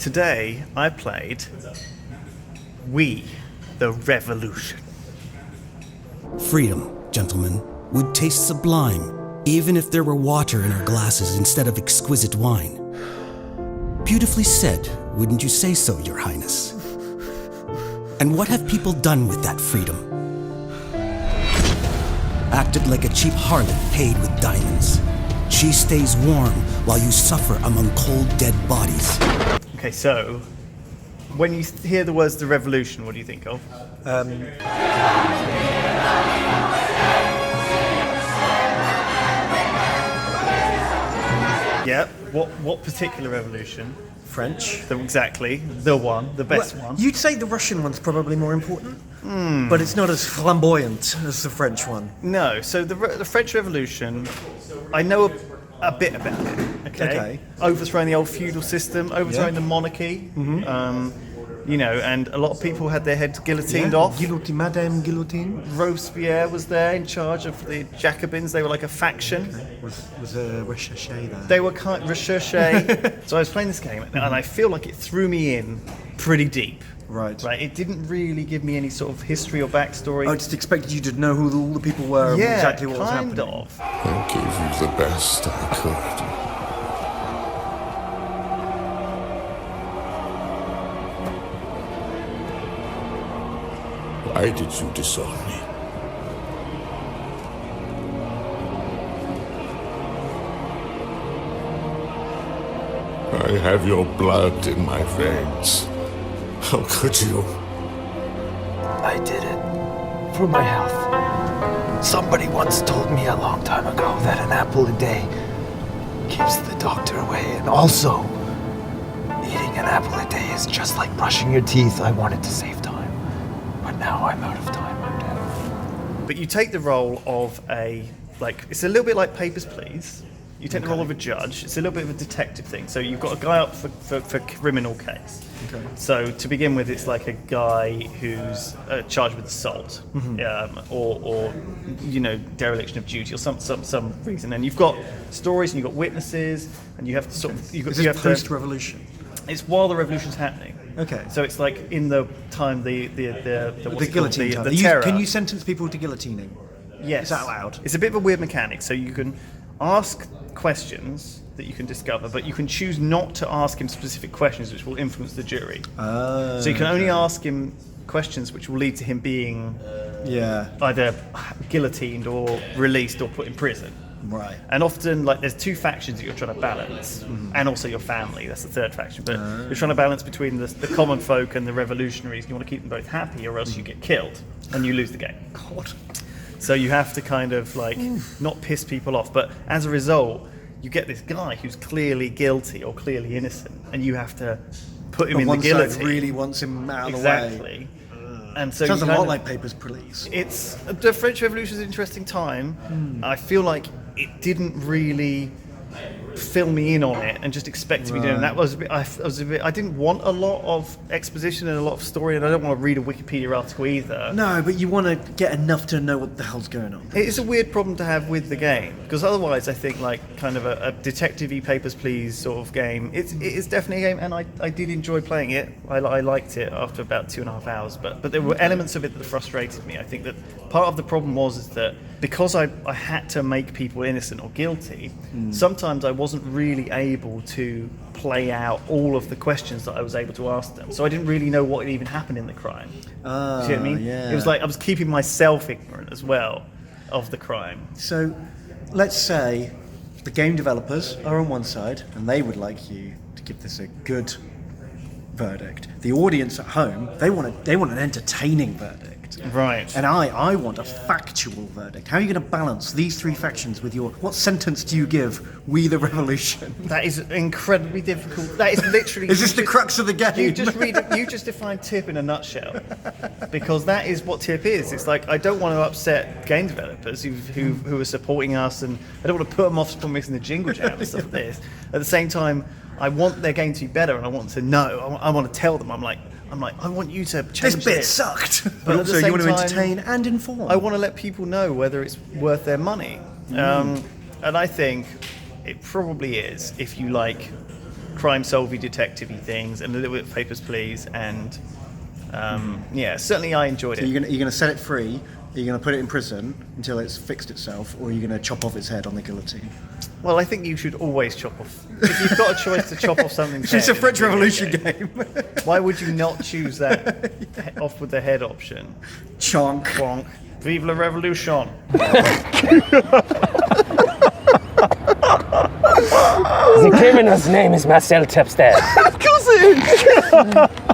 Today I played We, the Revolution. Freedom, gentlemen, would taste sublime, even if there were water in our glasses instead of exquisite wine. Beautifully said, wouldn't you say so, Your Highness? And what have people done with that freedom? Acted like a cheap harlot paid with diamonds. She stays warm while you suffer among cold, dead bodies. Okay, so when you hear the words "the revolution," what do you think of? Yeah. What particular revolution? French. Exactly. The one. The best one. You'd say the Russian one's probably more important, but it's not as flamboyant as the French one. No. So the French Revolution, I know a bit about it. Okay. Overthrowing the old feudal system, overthrowing the monarchy. And a lot of people had their heads guillotined off. Madame Guillotine. Robespierre was there in charge of the Jacobins. They were like a faction. Was a recherche there? They were kind of recherche. So I was playing this game, and I feel like it threw me in pretty deep. Right. It didn't really give me any sort of history or backstory. I just expected you to know who all the people were and exactly what was happening. kind of. I gave you the best I could. Why did you disown me? I have your blood in my veins. How could you? I did it for my health. Somebody once told me a long time ago that an apple a day keeps the doctor away, and also eating an apple a day is just like brushing your teeth. I wanted to save time, but now I'm out of time. I'm dead. But you take the role of it's a little bit like Papers, Please. You take the role of a judge. It's a little bit of a detective thing. So you've got a guy up for criminal case. Okay. So to begin with, it's like a guy who's charged with assault, or dereliction of duty, or some reason. And you've got stories, and you've got witnesses, and you have to sort of Is this post-revolution? It's while the revolution's happening. Okay. So it's like in the time the guillotine time. the terror. Can you sentence people to guillotining? Yes. Is that allowed? It's a bit of a weird mechanic. So you can ask questions that you can discover, but you can choose not to ask him specific questions which will influence the jury. So you can only ask him questions which will lead to him being either guillotined or released or put in prison. Right. And often, there's two factions that you're trying to balance, and also your family. That's the third faction. But you're trying to balance between the common folk and the revolutionaries. You want to keep them both happy, or else you get killed and you lose the game. God. So you have to kind of not piss people off. But as a result, you get this guy who's clearly guilty or clearly innocent, and you have to put him in the guillotine. One side really wants him out of the way. Exactly. And so sounds a lot like Papers, Please. It's the French Revolution is an interesting time. I feel like it didn't really fill me in on it and just expect me doing. That was a bit. I didn't want a lot of exposition and a lot of story, and I don't want to read a Wikipedia article either. No, but you want to get enough to know what the hell's going on. It is a weird problem to have with the game, because otherwise I think kind of a detective-y Papers, Please sort of game. It is definitely a game, and I did enjoy playing it. I liked it after about 2.5 hours, but there were elements of it that frustrated me. I think that part of the problem is that because I had to make people innocent or guilty, sometimes I wasn't really able to play out all of the questions that I was able to ask them. So I didn't really know what had even happened in the crime. See what I mean? Yeah. It was like I was keeping myself ignorant as well of the crime. So, let's say the game developers are on one side and they would like you to give this a good verdict. The audience at home, they want an entertaining verdict. Right. And I want a factual verdict. How are you going to balance these three factions with what sentence do you give We the Revolution? That is incredibly difficult. That is literally... Is this the crux of the game? You just defined tip in a nutshell. Because that is what tip is. It's like, I don't want to upset game developers who are supporting us, and I don't want to put them off from mixing the jingle jam and stuff like this. At the same time, I want their game to be better, and I want to know. I want to tell them. I'm like, I want you to change this bit sucked. But also, you want to entertain and inform. I want to let people know whether it's worth their money. And I think it probably is if you like crime-solving, detective-y things, and a little bit of Papers, Please, and certainly I enjoyed So it. you're gonna set it free. Are you gonna put it in prison until it's fixed itself, or are you gonna chop off its head on the guillotine? Well, I think you should always chop off. If you've got a choice to chop off something's head, It's a French in a Revolution game, game. why would you not choose that off with the head option? Chonk. Bonk. Vive la Revolution. The criminal's name is Marcel Terpsted. Of course it is!